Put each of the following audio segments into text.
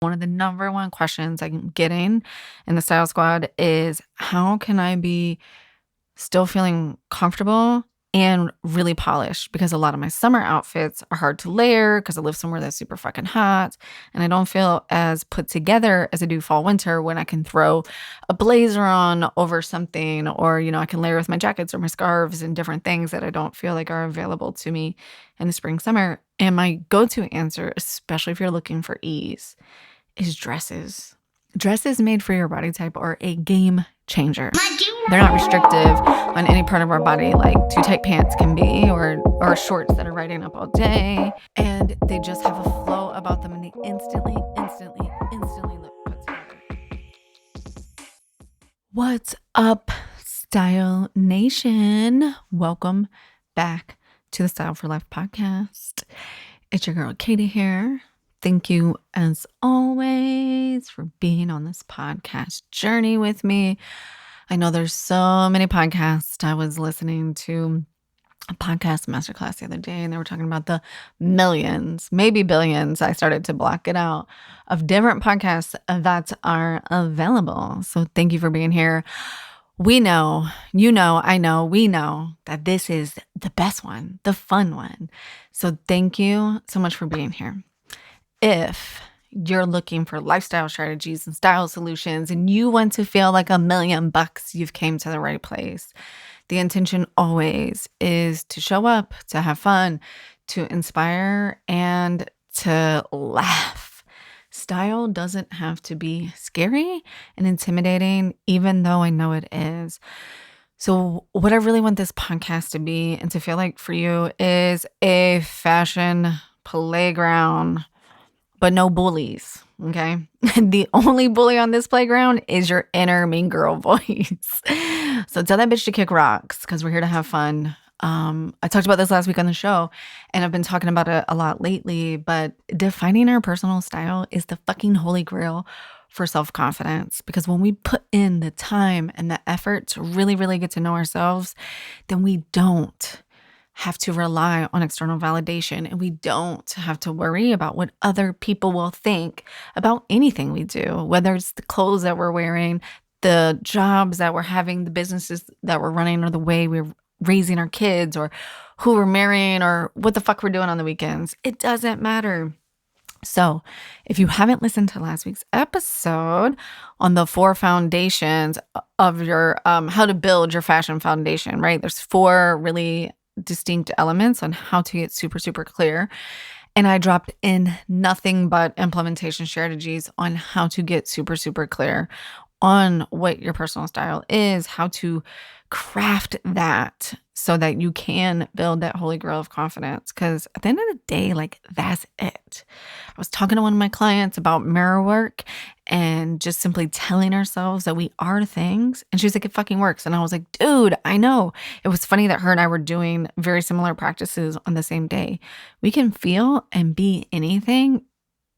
One of the number one questions I'm getting in the Style Squad is how can I be still feeling comfortable and really polished? Because a lot of my summer outfits are hard to layer because I live somewhere that's super fucking hot and I don't feel as put together as I do fall winter when I can throw a blazer on over something or, I can layer with my jackets or my scarves and different things that I don't feel like are available to me in the spring, summer. And my go-to answer, especially if you're looking for ease, is dresses. Dresses made for your body type are a game changer. They're not restrictive on any part of our body like too tight pants can be or shorts that are riding up all day. And they just have a flow about them and they instantly look put together. What's up, Style Nation? Welcome back to the Style for Life podcast. It's your girl Katie here. Thank you, as always, for being on this podcast journey with me. I know there's so many podcasts. I was listening to a podcast masterclass the other day, and they were talking about the millions, maybe billions. I started to block it out of different podcasts that are available. So thank you for being here. We know, I know, we know that this is the best one, the fun one. So thank you so much for being here. If you're looking for lifestyle strategies and style solutions and you want to feel like $1,000,000, you've came to the right place. The intention always is to show up, to have fun, to inspire, and to laugh. Style doesn't have to be scary and intimidating, even though I know it is. So what I really want this podcast to be and to feel like for you is a fashion playground, but no bullies, okay? The only bully on this playground is your inner mean girl voice. So tell that bitch to kick rocks because we're here to have fun. I talked about this last week on the show, and I've been talking about it a lot lately, but defining our personal style is the fucking holy grail for self-confidence, because when we put in the time and the effort to really, really get to know ourselves, then we don't have to rely on external validation, and we don't have to worry about what other people will think about anything we do, whether it's the clothes that we're wearing, the jobs that we're having, the businesses that we're running, or the way we're raising our kids, or who we're marrying, or what the fuck we're doing on the weekends. It doesn't matter. So if you haven't listened to last week's episode on the 4 foundations of your how to build your fashion foundation, right? There's 4 really distinct elements on how to get super, super clear. And I dropped in nothing but implementation strategies on how to get super, super clear on what your personal style is, how to craft that so that you can build that holy grail of confidence. Because at the end of the day, like, that's it. I was talking to one of my clients about mirror work and just simply telling ourselves that we are things. And she was like, it fucking works. And I was like, dude, I know. It was funny that her and I were doing very similar practices on the same day. We can feel and be anything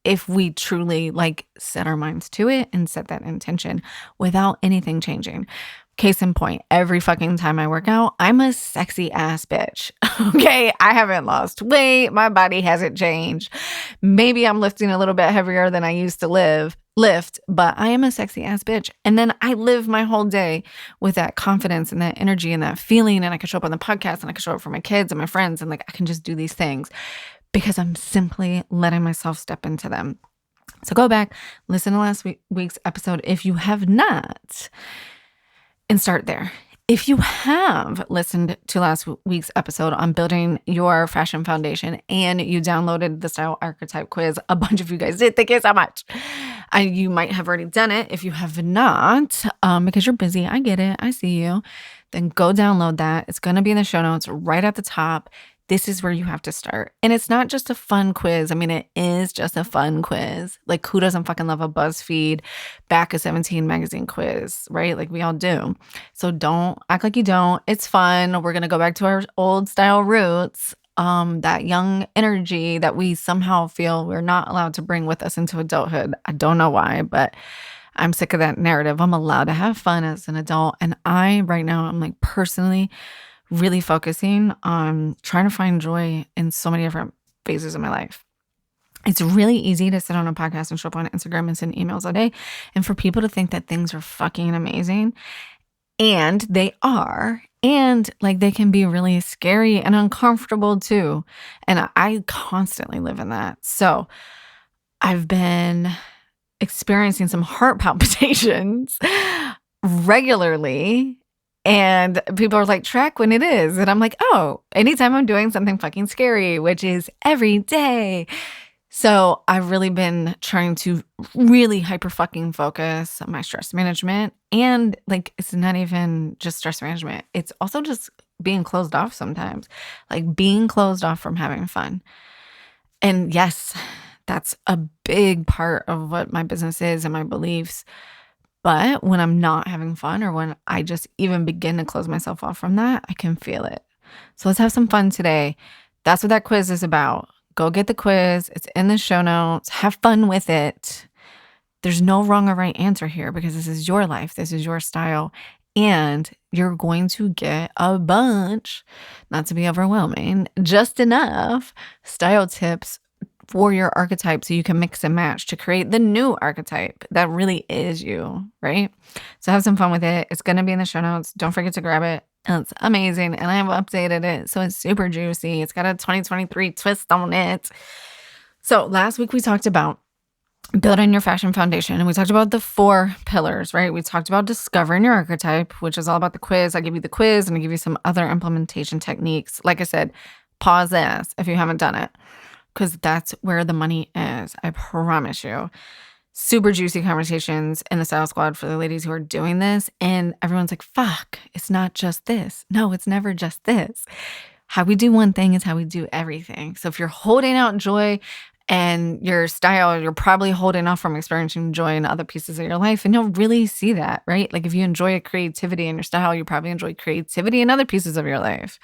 if we truly set our minds to it and set that intention without anything changing. Case in point, every fucking time I work out, I'm a sexy ass bitch. Okay, I haven't lost weight. My body hasn't changed. Maybe I'm lifting a little bit heavier than I used to lift, but I am a sexy ass bitch. And then I live my whole day with that confidence and that energy and that feeling. And I can show up on the podcast and I can show up for my kids and my friends. And I can just do these things because I'm simply letting myself step into them. So go back, listen to last week's episode if you have not, and start there. If you have listened to last week's episode on building your fashion foundation and you downloaded the Style Archetype quiz, a bunch of you guys did. Thank you so much. You might have already done it. If you have not, because you're busy, I get it. I see you. Then go download that. It's going to be in the show notes right at the top. This is where you have to start. And it's not just a fun quiz. I mean, it is just a fun quiz. Like, who doesn't fucking love a BuzzFeed Back of 17 magazine quiz, right? Like, we all do. So don't act like you don't. It's fun. We're going to go back to our old style roots, that young energy that we somehow feel we're not allowed to bring with us into adulthood. I don't know why, but I'm sick of that narrative. I'm allowed to have fun as an adult. And right now, I'm personally really focusing on trying to find joy in so many different phases of my life. It's really easy to sit on a podcast and show up on Instagram and send emails all day. And for people to think that things are fucking amazing. And they are. And like they can be really scary and uncomfortable too. And I constantly live in that. So I've been experiencing some heart palpitations regularly. And people are like, track when it is. And I'm like, oh, anytime I'm doing something fucking scary, which is every day. So I've really been trying to really hyper fucking focus on my stress management. And like, it's not even just stress management. It's also just being closed off sometimes, like being closed off from having fun. And yes, that's a big part of what my business is and my beliefs. But when I'm not having fun or when I just even begin to close myself off from that, I can feel it. So let's have some fun today. That's what that quiz is about. Go get the quiz. It's in the show notes. Have fun with it. There's no wrong or right answer here because this is your life. This is your style. And you're going to get a bunch, not to be overwhelming, just enough style tips for your archetype so you can mix and match to create the new archetype that really is you, right? So have some fun with it. It's going to be in the show notes. Don't forget to grab it. It's amazing. And I have updated it. So it's super juicy. It's got a 2023 twist on it. So last week we talked about building your fashion foundation. And we talked about the 4 pillars, right? We talked about discovering your archetype, which is all about the quiz. I give you the quiz and I give you some other implementation techniques. Like I said, pause this if you haven't done it, because that's where the money is. I promise you. Super juicy conversations in the Style Squad for the ladies who are doing this. And everyone's like, fuck, it's not just this. No, it's never just this. How we do one thing is how we do everything. So if you're holding out joy and your style, you're probably holding off from experiencing joy in other pieces of your life. And you'll really see that, right? Like if you enjoy creativity in your style, you probably enjoy creativity in other pieces of your life.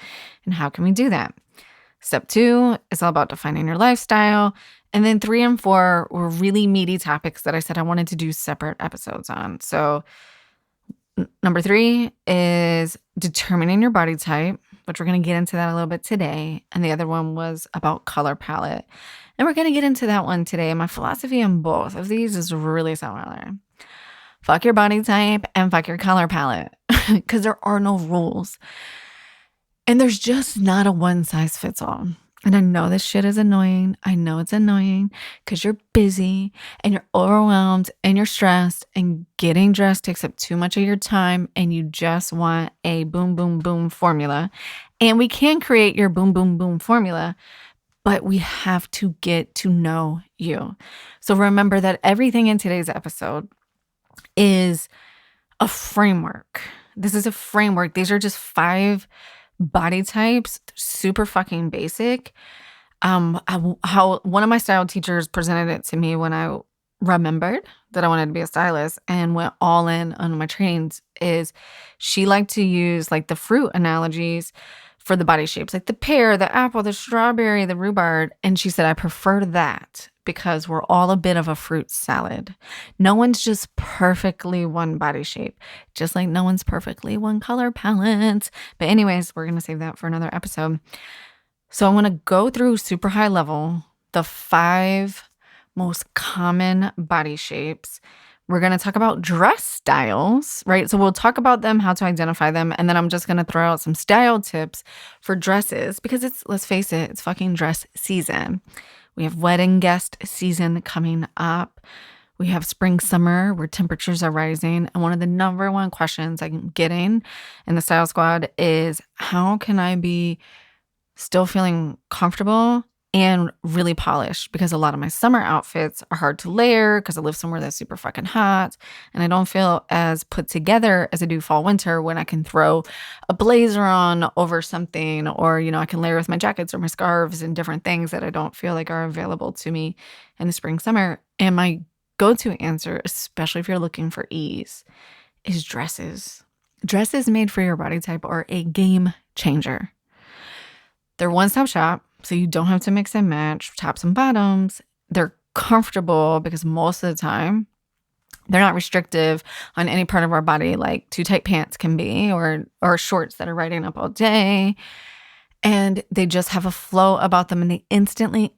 And how can we do that? Step 2 is all about defining your lifestyle. And then 3 and 4 were really meaty topics that I said I wanted to do separate episodes on. So number 3 is determining your body type, which we're going to get into that a little bit today. And the other one was about color palette. And we're going to get into that one today. My philosophy on both of these is really similar. Fuck your body type and fuck your color palette because there are no rules. And there's just not a one size fits all. And I know this shit is annoying. I know it's annoying because you're busy and you're overwhelmed and you're stressed and getting dressed takes up too much of your time and you just want a boom, boom, boom formula. And we can create your boom, boom, boom formula, but we have to get to know you. So remember that everything in today's episode is a framework. This is a framework. These are just 5 body types, super fucking basic. How one of my style teachers presented it to me when I remembered that I wanted to be a stylist and went all in on my trainings is she liked to use like the fruit analogies for the body shapes, like the pear, the apple, the strawberry, the rhubarb. And she said, I prefer that because we're all a bit of a fruit salad. No one's just perfectly one body shape, just like no one's perfectly one color palette. But anyways, we're going to save that for another episode. So I'm going to go through super high level, the 5 most common body shapes. We're going to talk about dress styles, right? So we'll talk about them, how to identify them. And then I'm just going to throw out some style tips for dresses because let's face it, it's fucking dress season. We have wedding guest season coming up. We have spring, summer where temperatures are rising. And one of the number 1 questions I'm getting in the Style Squad is how can I be still feeling comfortable and really polished? Because a lot of my summer outfits are hard to layer because I live somewhere that's super fucking hot and I don't feel as put together as I do fall winter when I can throw a blazer on over something or, I can layer with my jackets or my scarves and different things that I don't feel like are available to me in the spring, summer. And my go-to answer, especially if you're looking for ease, is dresses. Dresses made for your body type are a game changer. They're one-stop shop. So you don't have to mix and match tops and bottoms. They're comfortable because most of the time they're not restrictive on any part of our body like too tight pants can be or shorts that are riding up all day. and they just have a flow about them, and they instantly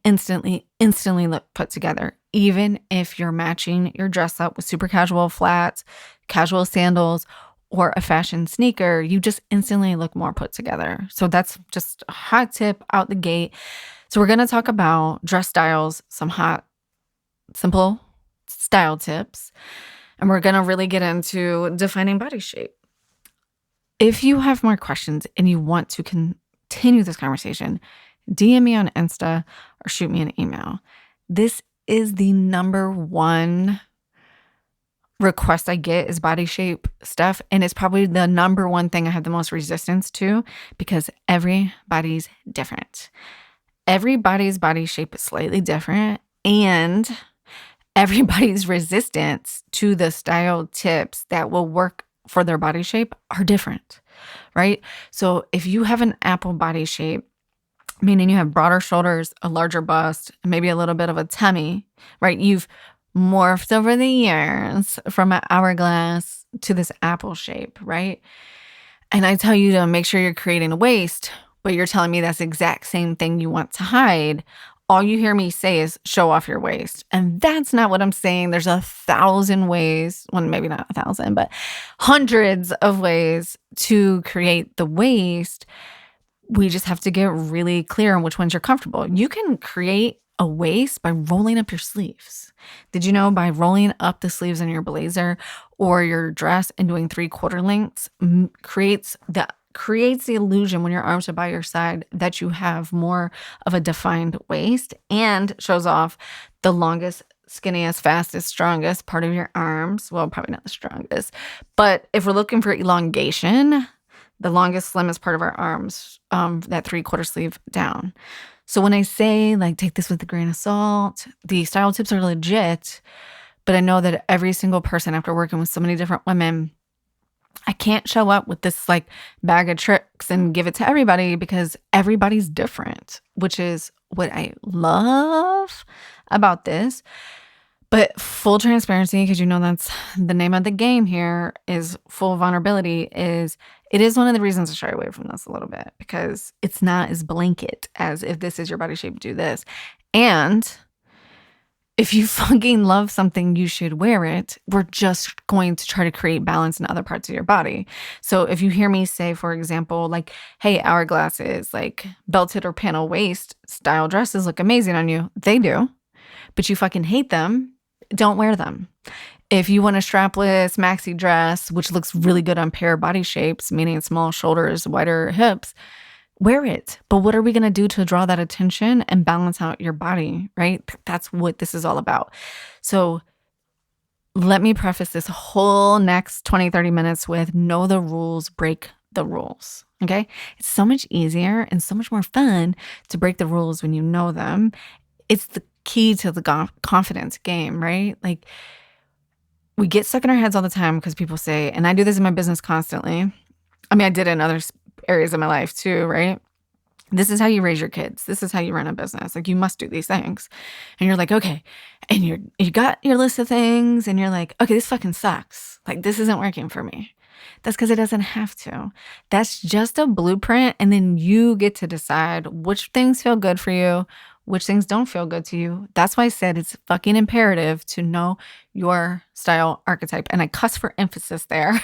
look put together. Even if you're matching your dress up with super casual flats, casual sandals, or a fashion sneaker, you just instantly look more put together. So that's just a hot tip out the gate. So we're going to talk about dress styles, some hot, simple style tips, and we're going to really get into defining body shape. If you have more questions and you want to continue this conversation, DM me on Insta or shoot me an email. This is the number one request I get is body shape stuff. And it's probably the number one thing I have the most resistance to because everybody's different. Everybody's body shape is slightly different, and everybody's resistance to the style tips that will work for their body shape are different, right? So if you have an apple body shape, meaning you have broader shoulders, a larger bust, maybe a little bit of a tummy, right? You've morphed over the years from an hourglass to this apple shape, right? And I tell you to make sure you're creating a waist, but you're telling me that's the exact same thing you want to hide. All you hear me say is show off your waist. And that's not what I'm saying. There's 1,000 ways, well, maybe not 1,000, but hundreds of ways to create the waist. We just have to get really clear on which ones you're comfortable. You can create a waist by rolling up your sleeves. Did you know by rolling up the sleeves in your blazer or your dress and doing 3/4 lengths creates the illusion when your arms are by your side that you have more of a defined waist and shows off the longest, skinniest, fastest, strongest part of your arms. Well, probably not the strongest, but if we're looking for elongation, the longest, slimmest part of our arms, that 3/4 sleeve down. So when I say like take this with a grain of salt, the style tips are legit, but I know that every single person, after working with so many different women, I can't show up with this like bag of tricks and give it to everybody because everybody's different, which is what I love about this. But full transparency, because you know that's the name of the game here, is full vulnerability. It is one of the reasons I shy away from this a little bit because it's not as blanket as if this is your body shape, do this. And if you fucking love something, you should wear it. We're just going to try to create balance in other parts of your body. So if you hear me say, for example, like, hey, hourglasses, like belted or panel waist style dresses look amazing on you. They do, but you fucking hate them. Don't wear them. If you want a strapless maxi dress, which looks really good on pair body shapes, meaning small shoulders, wider hips, wear it. But what are we going to do to draw that attention and balance out your body, right? That's what this is all about. So let me preface this whole next 20, 30 minutes with know the rules, break the rules. Okay? It's so much easier and so much more fun to break the rules when you know them. It's the key to the confidence game, right? Like we get stuck in our heads all the time because people say, and I do this in my business constantly. I mean, I did it in other areas of my life too, right? This is how you raise your kids. This is how you run a business. Like you must do these things. And you're like, okay. And you got your list of things and you're like, okay, this fucking sucks. Like this isn't working for me. That's because it doesn't have to. That's just a blueprint. And then you get to decide which things feel good for you, which things don't feel good to you. That's why I said it's fucking imperative to know your style archetype. And I cuss for emphasis there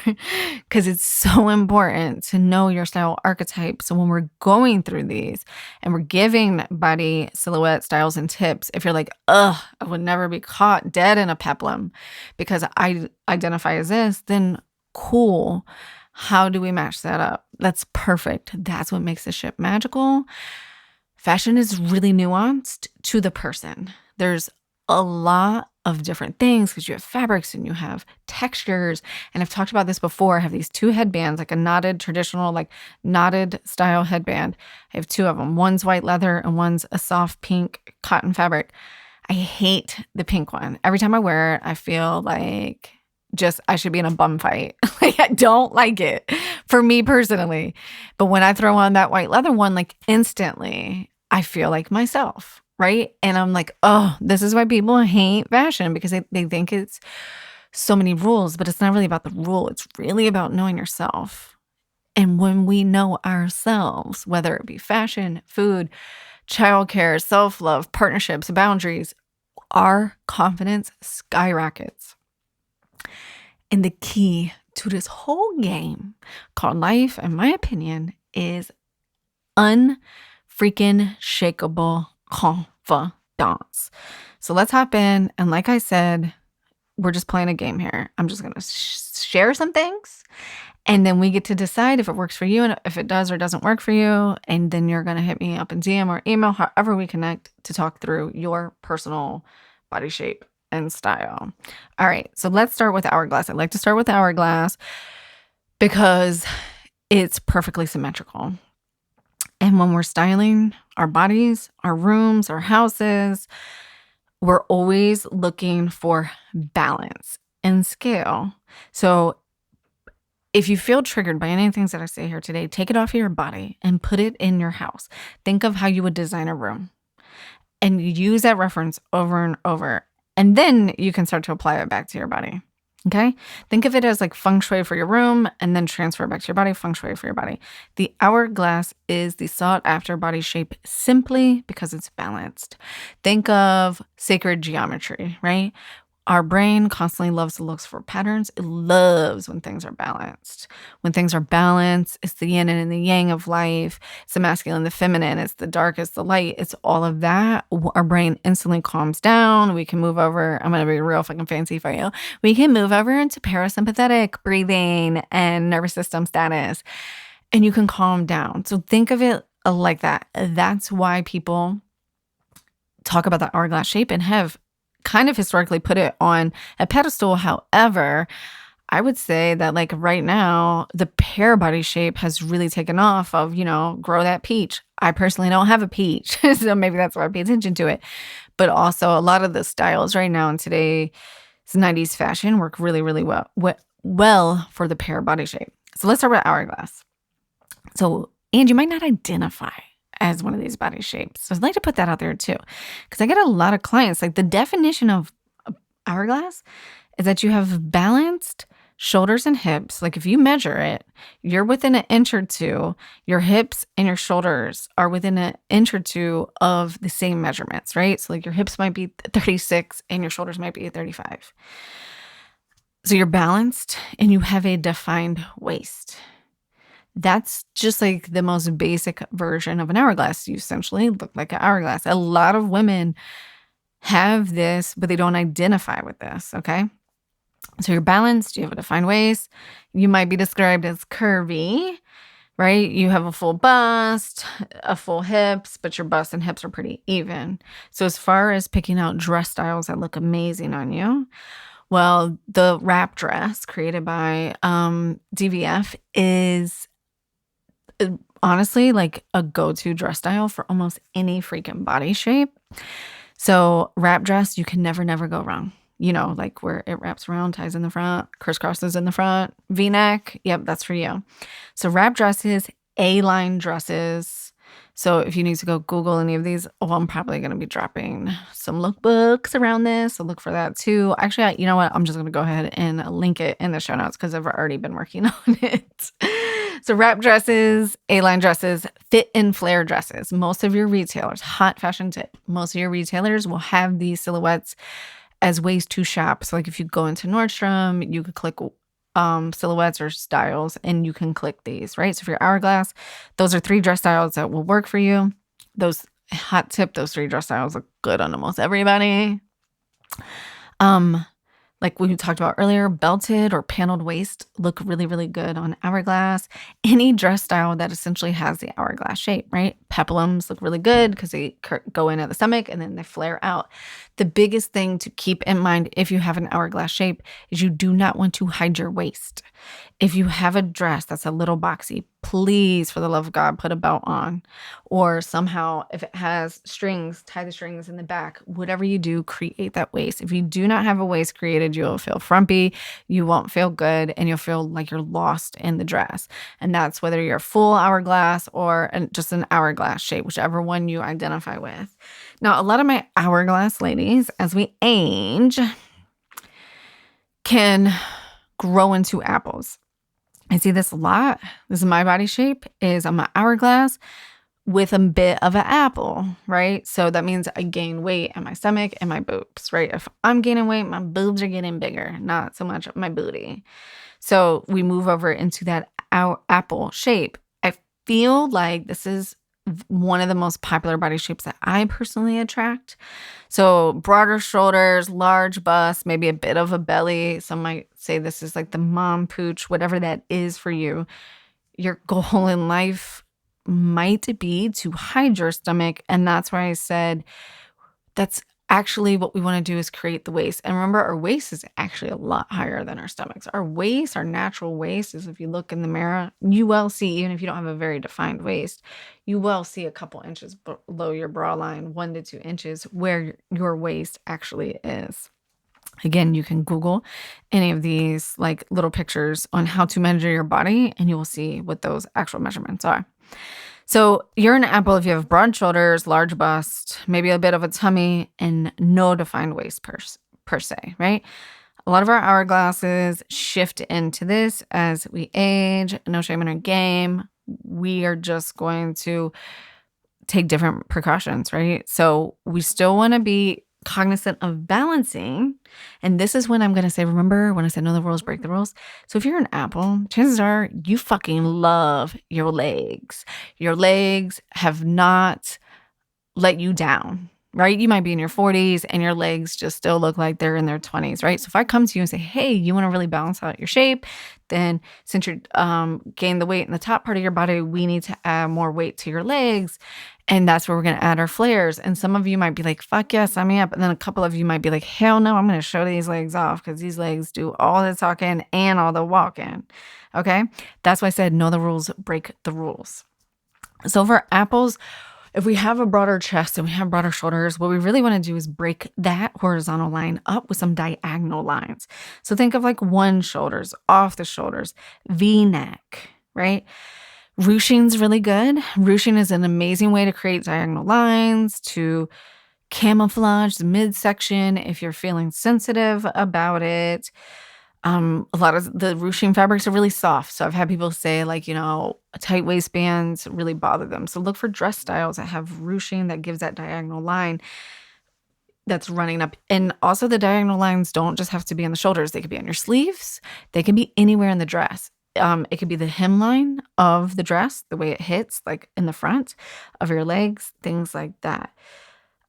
because it's so important to know your style archetype. So when we're going through these and we're giving body silhouette styles and tips, if you're like, ugh, I would never be caught dead in a peplum because I identify as this, then cool. How do we match that up? That's perfect. That's what makes the ship magical. Fashion is really nuanced to the person. There's a lot of different things because you have fabrics and you have textures. And I've talked about this before. I have these two headbands, like a knotted, traditional, like knotted style headband. I have two of them. One's white leather and one's a soft pink cotton fabric. I hate the pink one. Every time I wear it, I feel like I should be in a bum fight. Like I don't like it for me personally. But when I throw on that white leather one, like instantly I feel like myself, right? And I'm like, oh, this is why people hate fashion because they think it's so many rules, but it's not really about the rule. It's really about knowing yourself. And when we know ourselves, whether it be fashion, food, childcare, self-love, partnerships, boundaries, our confidence skyrockets. And the key to this whole game called life, in my opinion, is unfreaking shakeable confidence. So let's hop in. And like I said, we're just playing a game here. I'm just going to share some things, and then we get to decide if it works for you and if it does or doesn't work for you. And then you're going to hit me up in DM or email, however we connect, to talk through your personal body shape and style. All right. So let's start with Hourglass. I like to start with Hourglass because it's perfectly symmetrical. And when we're styling our bodies, our rooms, our houses, we're always looking for balance and scale. So if you feel triggered by any of the things that I say here today, take it off of your body and put it in your house. Think of how you would design a room and use that reference over and over. And then you can start to apply it back to your body. Okay? Think of it as like feng shui for your room and then transfer it back to your body, feng shui for your body. The Hourglass is the sought after body shape simply because it's balanced. Think of sacred geometry, right? Our brain constantly loves to look for patterns. It loves when things are balanced. When things are balanced, it's the yin and the yang of life. It's the masculine, the feminine. It's the dark, it's the light. It's all of that. Our brain instantly calms down. We can move over. I'm going to be real fucking fancy for you. We can move over into parasympathetic breathing and nervous system status, and you can calm down. So think of it like that. That's why people talk about the hourglass shape and have kind of historically put it on a pedestal. However, I would say that like right now, the pear body shape has really taken off of, grow that peach. I personally don't have a peach, so maybe that's why I pay attention to it. But also a lot of the styles right now in today's 90s fashion work really, really well for the pear body shape. So let's start with Hourglass. So, and you might not identify as one of these body shapes. So I'd like to put that out there too, because I get a lot of clients, like the definition of Hourglass is that you have balanced shoulders and hips. Like if you measure it, you're within an inch or two. Your hips and your shoulders are within an inch or two of the same measurements, right? So like your hips might be 36 and your shoulders might be 35. So you're balanced and you have a defined waist. That's just like the most basic version of an hourglass. You essentially look like an hourglass. A lot of women have this, but they don't identify with this, okay? So you're balanced, you have a defined waist. You might be described as curvy, right? You have a full bust, a full hips, but your bust and hips are pretty even. So as far as picking out dress styles that look amazing on you, well, the wrap dress created by DVF is honestly like a go-to dress style for almost any freaking body shape. So wrap dress, you can never go wrong. Like where it wraps around, ties in the front, crisscrosses in the front, V-neck. Yep, that's for you. So wrap dresses, A-line dresses. So if you need to go Google any of these, I'm probably going to be dropping some lookbooks around this. So look for that too. Actually, you know what? I'm just going to go ahead and link it in the show notes because I've already been working on it. So wrap dresses, A-line dresses, fit and flare dresses. Most of your retailers, hot fashion tip, most of your retailers will have these silhouettes as ways to shop. So like if you go into Nordstrom, you could click silhouettes or styles and you can click these, right? So for your hourglass, those are 3 dress styles that will work for you. Those hot tip, those 3 dress styles look good on almost everybody. Like we talked about earlier, belted or paneled waist look really, really good on hourglass. Any dress style that essentially has the hourglass shape, right? Peplums look really good because they go in at the stomach and then they flare out. The biggest thing to keep in mind if you have an hourglass shape is you do not want to hide your waist. If you have a dress that's a little boxy, please, for the love of God, put a belt on. Or somehow, if it has strings, tie the strings in the back. Whatever you do, create that waist. If you do not have a waist created, you will feel frumpy, you won't feel good, and you'll feel like you're lost in the dress. And that's whether you're full hourglass or just an hourglass shape, whichever one you identify with. Now, a lot of my hourglass ladies, as we age, can grow into apples. I see this a lot. This is my body shape, is I'm an hourglass with a bit of an apple, right? So that means I gain weight in my stomach and my boobs, right? If I'm gaining weight, my boobs are getting bigger, not so much my booty. So we move over into that apple shape. I feel like this is one of the most popular body shapes that I personally attract. So broader shoulders, large bust, maybe a bit of a belly. Some might say this is like the mom pooch, whatever that is for you. Your goal in life might be to hide your stomach. And that's why I said that's actually what we want to do is create the waist. And remember, our waist is actually a lot higher than our stomachs. Our waist, our natural waist, is if you look in the mirror, you will see, even if you don't have a very defined waist, you will see a couple inches below your bra line, 1 to 2 inches, where your waist actually is. Again, you can Google any of these like little pictures on how to measure your body, and you will see what those actual measurements are. So you're an apple if you have broad shoulders, large bust, maybe a bit of a tummy, and no defined waist per se, right? A lot of our hourglasses shift into this as we age. No shame in our game. We are just going to take different precautions, right? So we still want to be cognizant of balancing. And this is when I'm going to say, remember when I said know the rules, break the rules? So if you're an apple, chances are you fucking love your legs. Your legs have not let you down, right? You might be in your 40s and your legs just still look like they're in their 20s, right? So if I come to you and say, hey, you want to really balance out your shape, then since you're gained the weight in the top part of your body, we need to add more weight to your legs. And that's where we're going to add our flares. And some of you might be like, fuck yeah, sign me up. And then a couple of you might be like, hell no, I'm going to show these legs off because these legs do all the talking and all the walking. Okay. That's why I said, know the rules, break the rules. So for apples, if we have a broader chest and we have broader shoulders, what we really want to do is break that horizontal line up with some diagonal lines. So think of like one shoulders, off the shoulders, V-neck, right? Ruching's really good. Ruching is an amazing way to create diagonal lines, to camouflage the midsection if you're feeling sensitive about it. A lot of the ruching fabrics are really soft. So I've had people say like, tight waistbands really bother them. So look for dress styles that have ruching that gives that diagonal line that's running up. And also the diagonal lines don't just have to be on the shoulders. They could be on your sleeves. They can be anywhere in the dress. It could be the hemline of the dress, the way it hits, like in the front of your legs, things like that.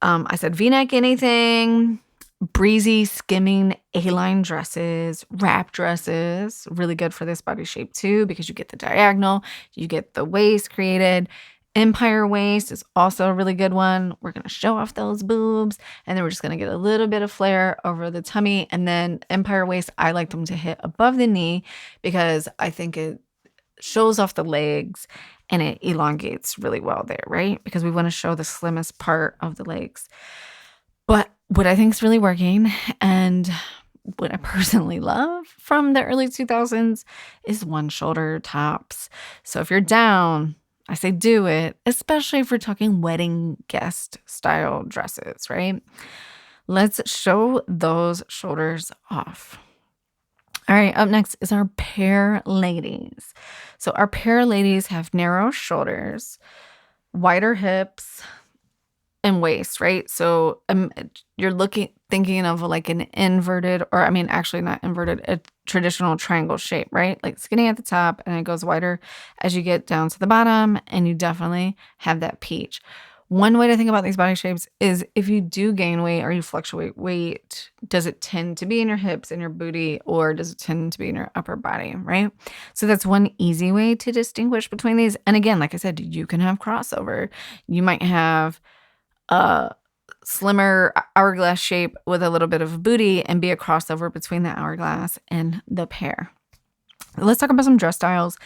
I said V-neck anything, breezy, skimming A-line dresses, wrap dresses, really good for this body shape too, because you get the diagonal, you get the waist created. Empire waist is also a really good one. We're going to show off those boobs, and then we're just going to get a little bit of flare over the tummy. And then empire waist, I like them to hit above the knee because I think it shows off the legs and it elongates really well there, right? Because we want to show the slimmest part of the legs. But what I think is really working and what I personally love from the early 2000s is one shoulder tops. So if you're down, I say do it, especially if we're talking wedding guest style dresses, right? Let's show those shoulders off. All right, up next is our pear ladies. So our pear ladies have narrow shoulders, wider hips, and waist, right? So you're thinking of like an inverted, or I mean, actually not inverted, a traditional triangle shape, right? Like skinny at the top and it goes wider as you get down to the bottom, and you definitely have that peach. One way to think about these body shapes is if you do gain weight or you fluctuate weight, does it tend to be in your hips and your booty, or does it tend to be in your upper body, right? So that's one easy way to distinguish between these. And again, like I said, you can have crossover. You might have a slimmer hourglass shape with a little bit of a booty and be a crossover between the hourglass and the pear. Let's talk about some dress styles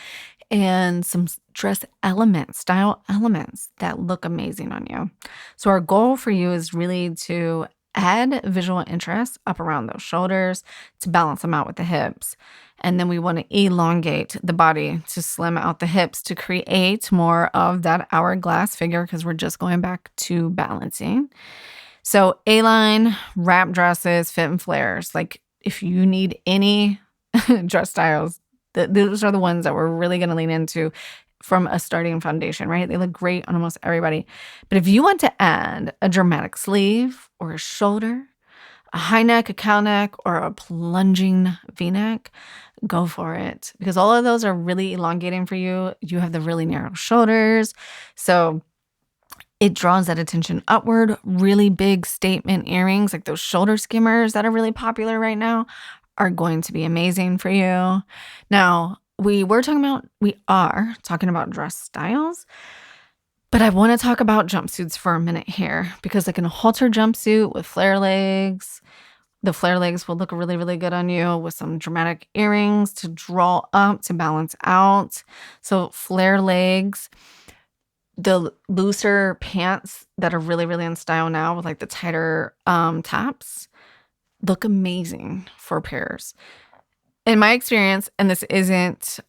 and some dress elements, style elements that look amazing on you. So our goal for you is really to add visual interest up around those shoulders to balance them out with the hips. And then we want to elongate the body to slim out the hips to create more of that hourglass figure, because we're just going back to balancing. So A-line, wrap dresses, fit and flares. Like if you need any dress styles, Those are the ones that we're really going to lean into from a starting foundation, right? They look great on almost everybody. But if you want to add a dramatic sleeve or a shoulder, a high neck, a cow neck, or a plunging V-neck, go for it, because all of those are really elongating for you. You have the really narrow shoulders. So it draws that attention upward. Really big statement earrings, like those shoulder skimmers that are really popular right now, are going to be amazing for you. Now, we are talking about dress styles, but I want to talk about jumpsuits for a minute here, because like in a halter jumpsuit with flare legs, the flare legs will look really, really good on you with some dramatic earrings to draw up, to balance out. So flare legs, the looser pants that are really, really in style now with like the tighter tops look amazing for pairs. In my experience, and this isn't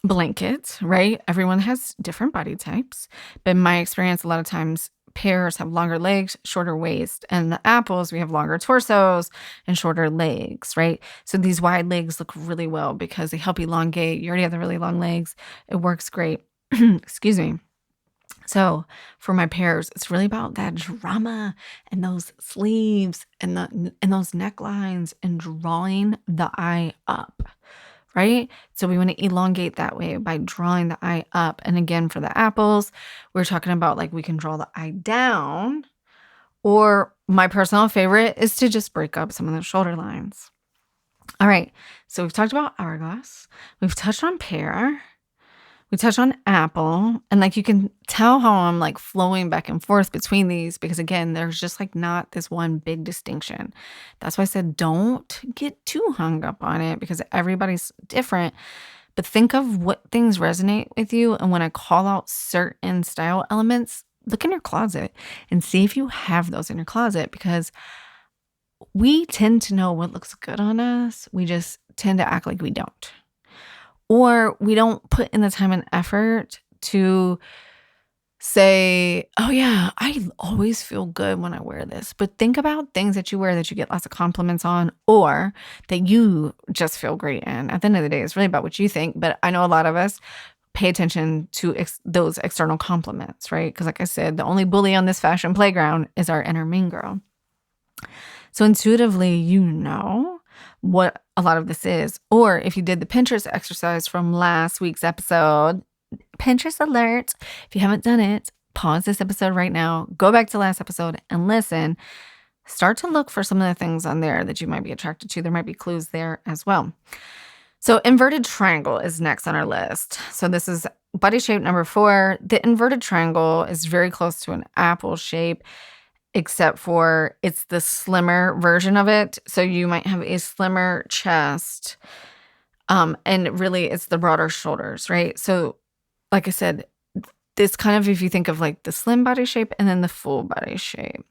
blanket, right? Everyone has different body types, but in my experience, a lot of times pairs have longer legs, shorter waist, and the apples, we have longer torsos and shorter legs, right? So these wide legs look really well because they help elongate. You already have the really long legs. It works great. Excuse me. So for my pairs, it's really about that drama and those sleeves and those necklines and drawing the eye up, right? So we want to elongate that way by drawing the eye up. And again, for the apples, we're talking about like we can draw the eye down, or my personal favorite is to just break up some of the shoulder lines. All right. So we've talked about hourglass. We've touched on pear. We touched on apple, and like you can tell how I'm like flowing back and forth between these, because again, there's just like not this one big distinction. That's why I said don't get too hung up on it, because everybody's different. But think of what things resonate with you, and when I call out certain style elements, look in your closet and see if you have those in your closet, because we tend to know what looks good on us. We just tend to act like we don't. Or we don't put in the time and effort to say, oh yeah, I always feel good when I wear this. But think about things that you wear that you get lots of compliments on, or that you just feel great in. At the end of the day, it's really about what you think. But I know a lot of us pay attention to those external compliments, right? Because like I said, the only bully on this fashion playground is our inner mean girl. So intuitively, you know what a lot of this is. Or if you did the Pinterest exercise from last week's episode, Pinterest alert, if you haven't done it, pause this episode right now, go back to last episode and listen. Start to look for some of the things on there that you might be attracted to. There might be clues there as well. So inverted triangle is next on our list. So this is body shape number 4. The inverted triangle is very close to an apple shape, except for it's the slimmer version of it. So you might have a slimmer chest, and really it's the broader shoulders, right? So like I said, this kind of, if you think of like the slim body shape and then the full body shape.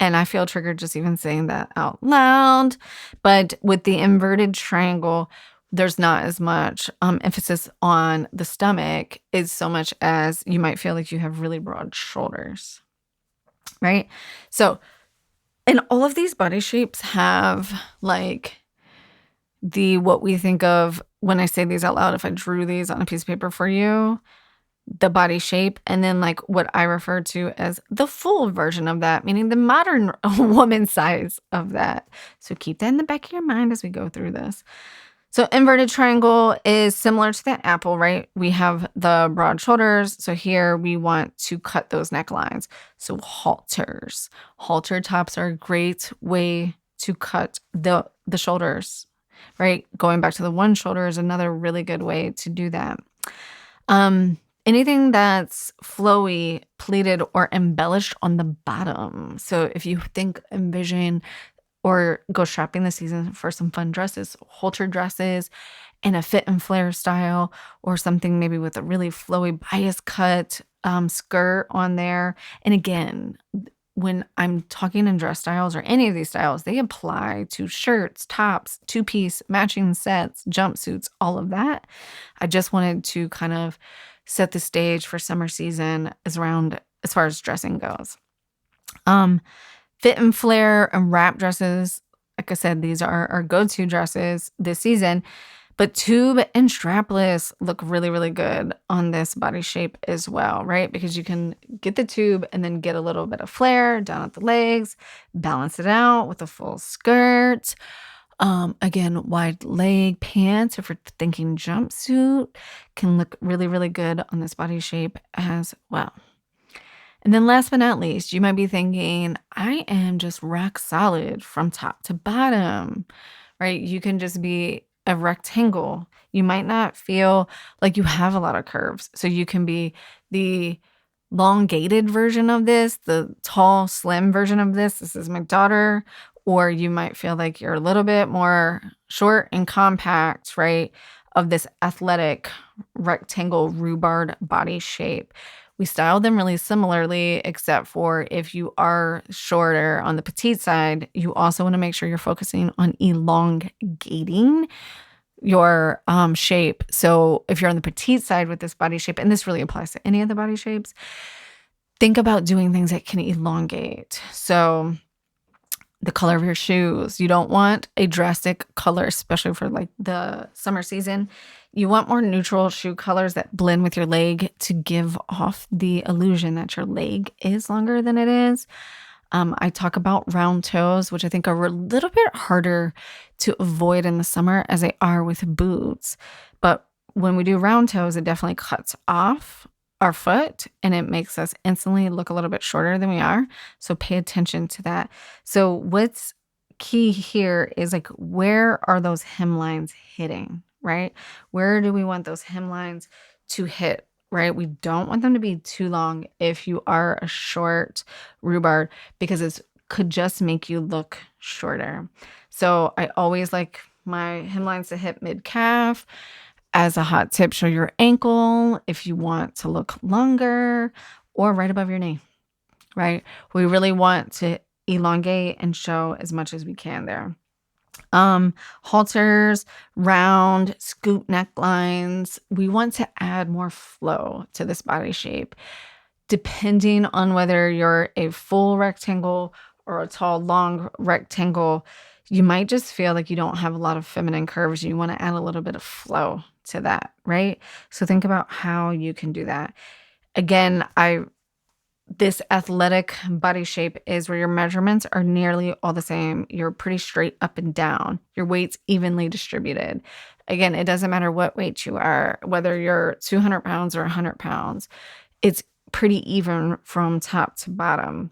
And I feel triggered just even saying that out loud. But with the inverted triangle, there's not as much emphasis on the stomach, is so much as you might feel like you have really broad shoulders. Right? So, and all of these body shapes have like what we think of when I say these out loud, if I drew these on a piece of paper for you, the body shape, and then like what I refer to as the full version of that, meaning the modern woman size of that. So keep that in the back of your mind as we go through this. So inverted triangle is similar to the apple, right? We have the broad shoulders. So here we want to cut those necklines. So halters. Halter tops are a great way to cut the shoulders, right? Going back to the one shoulder is another really good way to do that. Anything that's flowy, pleated, or embellished on the bottom. So if you envision or go shopping this season for some fun dresses, halter dresses, in a fit and flare style, or something maybe with a really flowy bias cut skirt on there. And again, when I'm talking in dress styles or any of these styles, they apply to shirts, tops, two-piece, matching sets, jumpsuits, all of that. I just wanted to kind of set the stage for summer season as far as dressing goes. Fit and flare and wrap dresses, like I said, these are our go-to dresses this season. But tube and strapless look really, really good on this body shape as well, right? Because you can get the tube and then get a little bit of flare down at the legs, balance it out with a full skirt. Again, wide leg pants, if we're thinking jumpsuit, can look really, really good on this body shape as well. And then last but not least, you might be thinking, I am just rock solid from top to bottom, right? You can just be a rectangle. You might not feel like you have a lot of curves. So you can be the elongated version of this, the tall, slim version of this. This is my daughter. Or you might feel like you're a little bit more short and compact, right? Of this athletic rectangle rhubarb body shape. We style them really similarly, except for if you are shorter on the petite side, you also want to make sure you're focusing on elongating your shape. So if you're on the petite side with this body shape, and this really applies to any of the body shapes, think about doing things that can elongate. So the color of your shoes. You don't want a drastic color, especially for like the summer season. You want more neutral shoe colors that blend with your leg to give off the illusion that your leg is longer than it is. I talk about round toes, which I think are a little bit harder to avoid in the summer as they are with boots. But when we do round toes, it definitely cuts off our foot and it makes us instantly look a little bit shorter than we are. So pay attention to that. So what's key here is like, where are those hemlines hitting, right? Where do we want those hemlines to hit, right? We don't want them to be too long if you are a short rhubarb because it could just make you look shorter. So I always like my hemlines to hit mid calf. As a hot tip, show your ankle if you want to look longer or right above your knee, right? We really want to elongate and show as much as we can there. Halters, round, scoop necklines. We want to add more flow to this body shape, depending on whether you're a full rectangle or a tall, long rectangle. You might just feel like you don't have a lot of feminine curves. You want to add a little bit of flow to that, right? So think about how you can do that. Again, this athletic body shape is where your measurements are nearly all the same. You're pretty straight up and down. Your weight's evenly distributed. Again, it doesn't matter what weight you are, whether you're 200 pounds or 100 pounds. It's pretty even from top to bottom.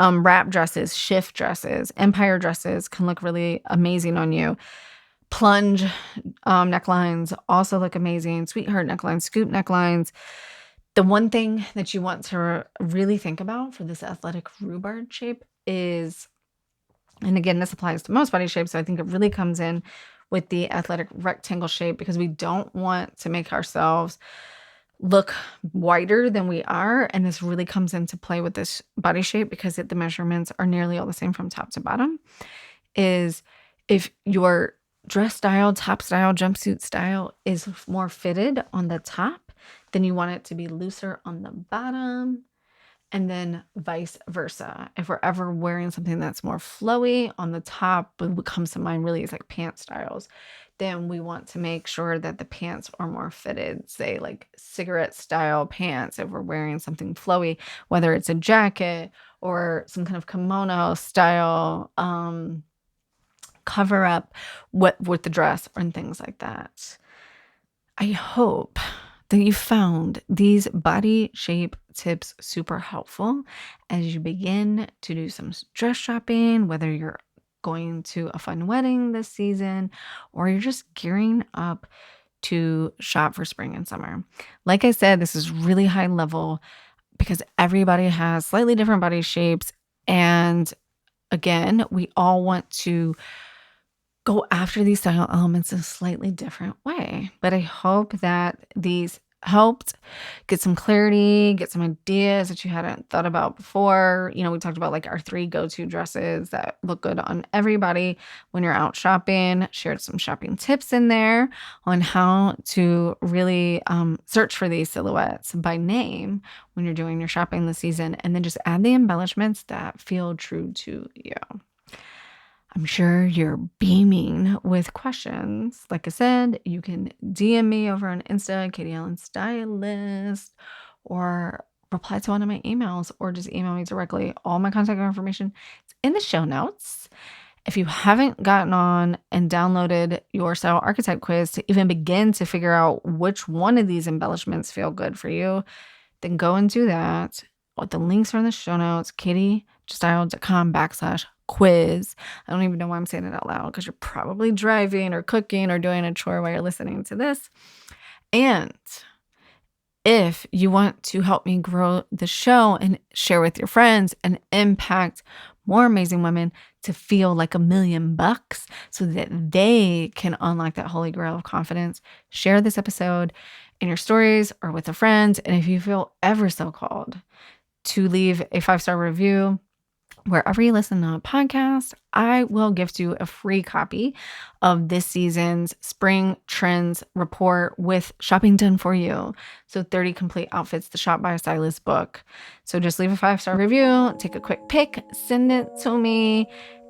Wrap dresses, shift dresses, empire dresses can look really amazing on you. Plunge necklines also look amazing. Sweetheart necklines, scoop necklines. The one thing that you want to really think about for this athletic rhubarb shape is, and again, this applies to most body shapes, so I think it really comes in with the athletic rectangle shape because we don't want to make ourselves look wider than we are. And this really comes into play with this body shape because the measurements are nearly all the same from top to bottom. Is if your dress style, top style, jumpsuit style is more fitted on the top, then you want it to be looser on the bottom, and then vice versa. If we're ever wearing something that's more flowy on the top, but what comes to mind really is like pant styles, then we want to make sure that the pants are more fitted, say like cigarette style pants if we're wearing something flowy, whether it's a jacket or some kind of kimono style cover up with the dress and things like that. I hope that you found these body shape tips super helpful as you begin to do some dress shopping, whether you're going to a fun wedding this season or you're just gearing up to shop for spring and summer. Like I said, this is really high level because everybody has slightly different body shapes. And again, we all want to go after these style elements in a slightly different way. But I hope that these helped get some clarity, get some ideas that you hadn't thought about before. You know, we talked about like our 3 go-to dresses that look good on everybody when you're out shopping, shared some shopping tips in there on how to really search for these silhouettes by name when you're doing your shopping this season, and then just add the embellishments that feel true to you. I'm sure you're beaming with questions. Like I said, you can DM me over on Insta, Katie Allen Stylist, or reply to one of my emails, or just email me directly. All my contact information is in the show notes. If you haven't gotten on and downloaded your style archetype quiz to even begin to figure out which one of these embellishments feel good for you, then go and do that. The links are in the show notes, katiestyle.com/quiz. I don't even know why I'm saying it out loud, because you're probably driving or cooking or doing a chore while you're listening to this. And if you want to help me grow the show and share with your friends and impact more amazing women to feel like $1,000,000 so that they can unlock that holy grail of confidence, share this episode in your stories or with a friend. And if you feel ever so called to leave a 5-star review wherever you listen to a podcast, I will gift you a free copy of this season's Spring Trends Report with shopping done for you. So 30 complete outfits to shop by a stylist book. So just leave a 5-star review, take a quick pic, send it to me,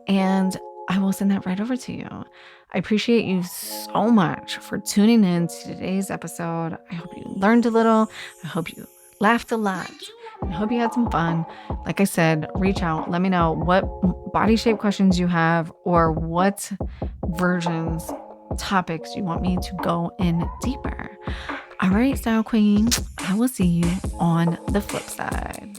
and I will send that right over to you. I appreciate you so much for tuning in to today's episode. I hope you learned a little. I hope you laughed a lot. I hope you had some fun. Like I said, reach out. Let me know what body shape questions you have or what versions, topics you want me to go in deeper. All right, Style Queen, I will see you on the flip side.